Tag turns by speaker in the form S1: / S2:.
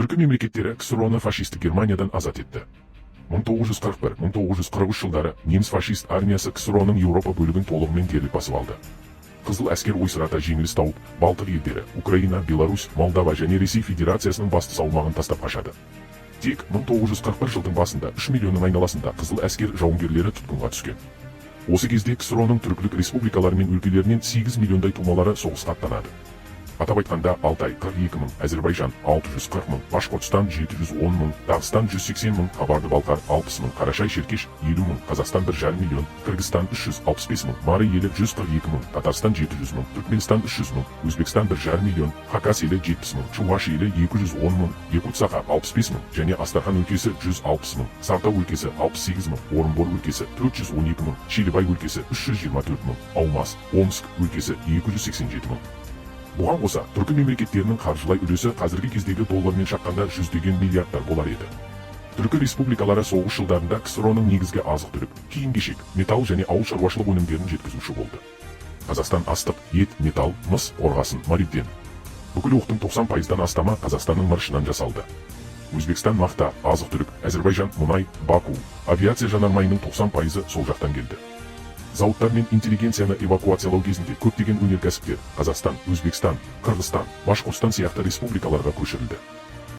S1: Түркі мемлекеттері КСРОны фашистік Германиядан азат етті. 1941-1943 жылдары неміс фашист армиясы КСРОның Еуропа бөлігін толығымен дерлік басып алды. Қызыл әскер ойсырата жеңіліс тауып, Балтық елдері, Украина, Беларусь, Молдова және Ресей Федерациясының басты салмағын тастап қашады. Тек 1941 жылдың басында 3 миллионның айналасында қызыл әскер жауынгерлері тұтқынға түскен. Осы кезде КСРОның түркілік республикалары мен өлкелерінен 8 миллиондай тумалары соғысқа аттанады. Атап айтқанда Алтай 42 мың, Әзербайжан 640 мың, Башқұртстан 710 мың, Дағыстан 180 мың, Қабарды-Балқар 60 мың, Қарашай-Шеркеш 50 мың, Қазақстан 1,5 миллион, Қырғызстан 365 мың, Мары елі 142 мың, Татарстан 700 мың, Түркменстан 300 мың, Өзбекстан 1,5 миллион, Хакас елі 70 мың, Чуваши елі 210 мың, Якут-Саха 65 мың, және Астрахан өлкесі 160 мың, Сарта өлкесі 68 мың, Орынбор өлкесі 412 мың, Шилебай өлкесі 324 мың, Алмас, Омск өлкесі 287 мың. Бұған қоса, түркі мемлекеттерінің қаржылай үлесі қазіргі кездегі доллармен шаққанда жүздеген миллиардтар болар еді. Түркі республикалары соғыс жылдарында КСРОның негізгі азық-түлік, киім-кешек, металл және ауыл шаруашылық өнімдерін жеткізуші болды. Қазақстан астық, ет, металл, мыс, қорғасын, молибден. Бүкіл оқтың 90%-дан астамы Қазақстанның мырышынан жасалды. Өзбекстан мақта, азық-түлік, Әзербайжан мұнай, Баку, авиация жанармайының 90%-ы сол жақтан келді. Зауыттар мен интеллигенцияны эвакуациялау кезінде көптеген өнеркәсіптер Қазақстан, Өзбекстан, Қырғызстан, Башқұртстан сияқты республикаларға көшірілді.